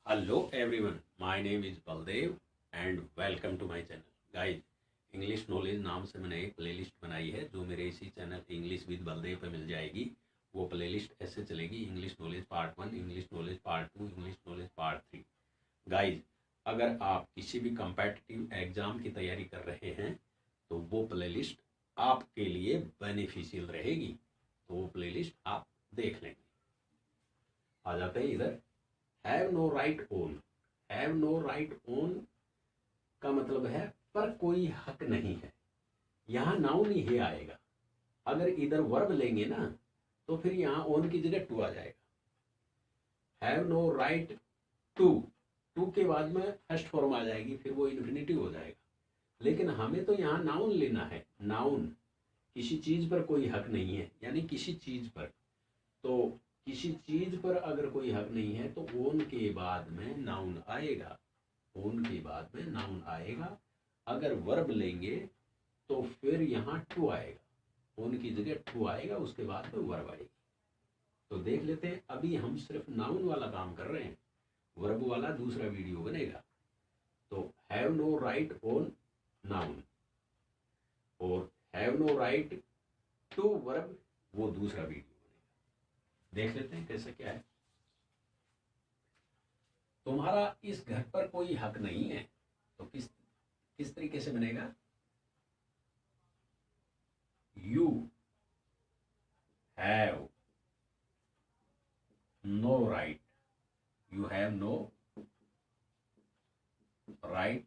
Hello everyone, my name is Baldev and welcome to my channel. Guys, English knowledge नाम से मैंने एक playlist बनाई है जो मेरे इसी चैनल इंग्लिश विद बलदेव पे मिल जाएगी। वो प्लेलिस्ट ऐसे चलेगी: English knowledge part 1, English knowledge part 2, English knowledge part 3। Guys, अगर आप किसी भी कम्पेटिटिव एग्जाम की तैयारी कर रहे हैं तो वो प्लेलिस्ट आपके लिए बेनिफिशियल रहेगी, तो वो प्लेलिस्ट आप देख लेंगे। आ जाते हैं इधर। Have no right on. Have no right on का मतलब है पर कोई हक नहीं है। यहाँ नाउन ही आएगा। अगर इधर वर्ब लेंगे ना तो फिर यहाँ ओन की जगह टू आ जाएगा। Have no right to, to के बाद में फर्स्ट फॉर्म आ जाएगी, फिर वो इन्फिनिटिव हो जाएगा। लेकिन हमें तो यहाँ नाउन लेना है। नाउन, किसी चीज पर कोई हक नहीं है, यानी किसी चीज पर। तो किसी चीज पर अगर कोई हक नहीं है तो ओन के बाद में नाउन आएगा। ओन के बाद में नाउन आएगा। अगर वर्ब लेंगे तो फिर यहाँ टू आएगा। ओन की जगह टू आएगा, उसके बाद में वर्ब आएगी। तो देख लेते हैं। अभी हम सिर्फ नाउन वाला काम कर रहे हैं, वर्ब वाला दूसरा वीडियो बनेगा। तो have no right own noun और have no right to verb, वो दूसरा वीडियो बनेगा। देख लेते हैं कैसे क्या है। तुम्हारा इस घर पर कोई हक नहीं है, तो किस तरीके से बनेगा? You have no right. You have no right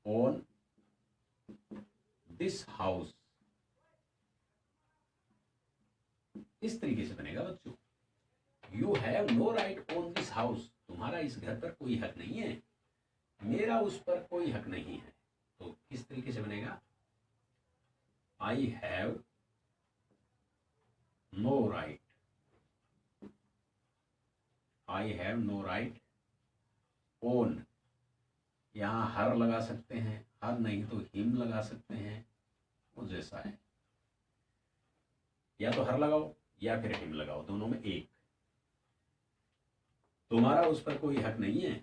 on this house. इस तरीके से बनेगा बच्चों। You have no right on this house. तुम्हारा इस घर पर कोई हक नहीं है, मेरा उस पर कोई हक नहीं है। तो किस तरीके से बनेगा? I have no right. I have no right on. यहां हर लगा सकते हैं, हर नहीं तो हिम लगा सकते हैं, वो जैसा है। या तो हर लगाओ या फिर हिम लगाओ, दोनों में एक। तुम्हारा उस पर कोई हक नहीं है,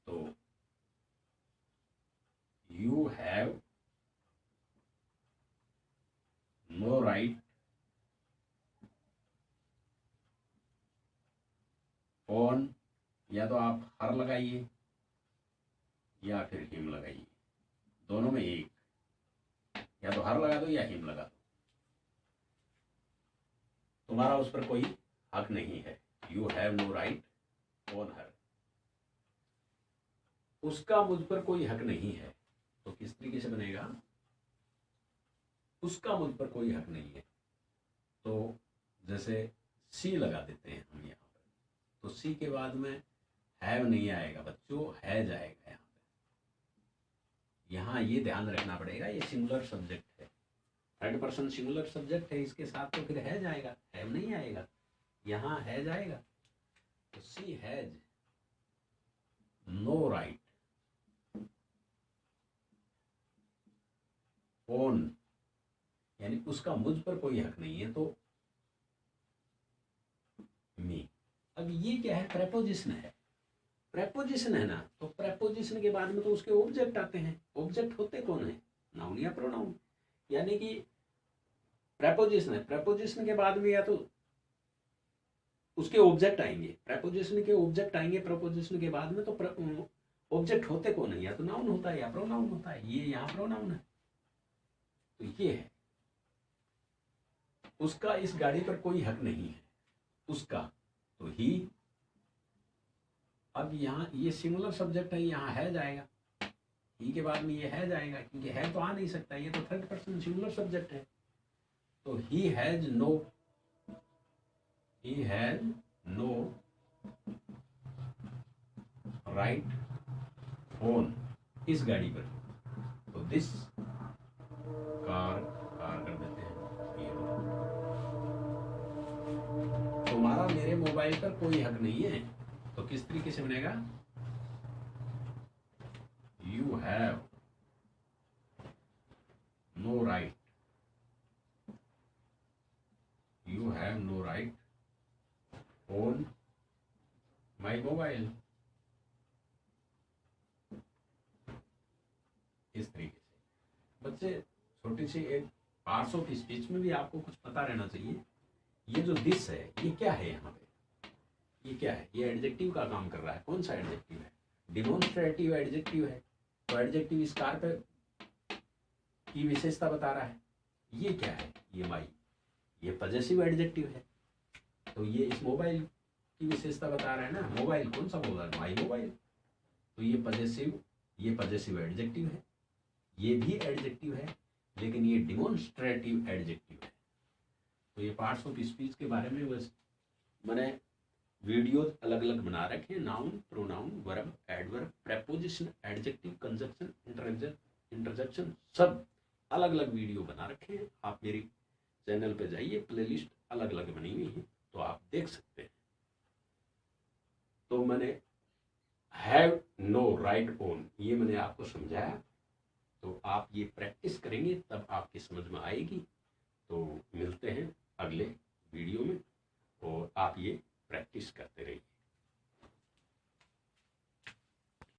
तो you have no right on. या तो आप हर लगाइए या फिर हिम लगाइए, दोनों में एक। या तो हर लगा दो या हिम लगा दो। तुम्हारा उस पर कोई हक नहीं है। You have no right on her. उसका मुझ पर कोई हक नहीं है, तो किस तरीके से बनेगा? उसका मुझ पर कोई हक नहीं है। तो जैसे सी लगा देते हैं हम यहाँ पर, तो सी के बाद में हैव नहीं आएगा बच्चों, है जाएगा। यहाँ पे यहाँ ये ध्यान रखना पड़ेगा, ये सिंगुलर सब्जेक्ट है, थर्ड पर्सन सिंगुलर सब्जेक्ट है। इसके साथ तो फिर है जाएगा, हैव नहीं आएगा। यहाँ है जाएगा। तो सी हैज नो राइट ओन, यानी उसका मुझ पर कोई हक नहीं है। तो मी। अब ये क्या है? प्रेपोजिशन है। प्रेपोजिशन है ना, तो प्रेपोजिशन के बाद में तो उसके ऑब्जेक्ट आते हैं। ऑब्जेक्ट होते कौन है? नाउन या प्रोनाउन। यानी कि प्रेपोजिशन है, प्रेपोजिशन के बाद में या तो उसके ऑब्जेक्ट आएंगे, प्रेपोजिशन के ऑब्जेक्ट आएंगे प्रेपोजिशन के बाद में। तो ऑब्जेक्ट होते कौन है? या तो नाउन होता है या प्रोनाउन होता है। ये यहाँ प्रोनाउन है, तो ये है। उसका इस गाड़ी पर कोई हक नहीं है। उसका, तो ही। अब यहाँ ये सिंगुलर सब्जेक्ट है, यहाँ है जाएगा। ही के बाद में ये है जाएगा, क्योंकि है तो आ नहीं सकता, ये तो थर्ड पर्सन सिंगुलर सब्जेक्ट है। तो he has no, he has no right on इस गाड़ी पर। तो दिस कार, कार कर देते हैं। तुम्हारा मेरे मोबाइल पर कोई हक नहीं है, तो किस तरीके से बनेगा? You have no right, you have no right on my mobile. इस तरीके से बच्चे छोटी सी एक पार्ट्स ऑफ स्पीच में भी आपको कुछ पता रहना चाहिए। ये जो दिस है ये क्या है, यहाँ पे ये क्या है, ये एडजेक्टिव का काम कर रहा है। कौन सा एडजेक्टिव है? डिमोन्स्ट्रेटिव एडजेक्टिव है। तो एडजेक्टिव इस कार पे की विशेषता बता रहा है। ये क्या है? ये माई, ये पजेसिव एडजेक्टिव है। तो ये इस मोबाइल की विशेषता बता रहा है ना। मोबाइल कौन सा मोबाइल? My mobile. तो ये पजेसिव एडजेक्टिव है, ये भी एडजेक्टिव है, लेकिन ये डिमोन्स्ट्रेटिव एडजेक्टिव है। तो ये पार्ट्स ऑफ स्पीच के बारे में बस मैंने वीडियोज अलग अलग बना रखे हैं। Noun, pronoun, verb, adverb, preposition, adjective, conjunction, interjection, सब अलग अलग वीडियो बना रखे हैं। आप मेरी चैनल पे जाइए, प्लेलिस्ट अलग अलग बनी हुई है, तो आप देख सकते हैं। तो मैंने हैव, नो, राइट, ऑन, ये मैंने आपको समझाया। तो आप ये प्रैक्टिस करेंगे तब आपकी समझ में आएगी। तो मिलते हैं अगले वीडियो में, और आप ये प्रैक्टिस करते रहिए।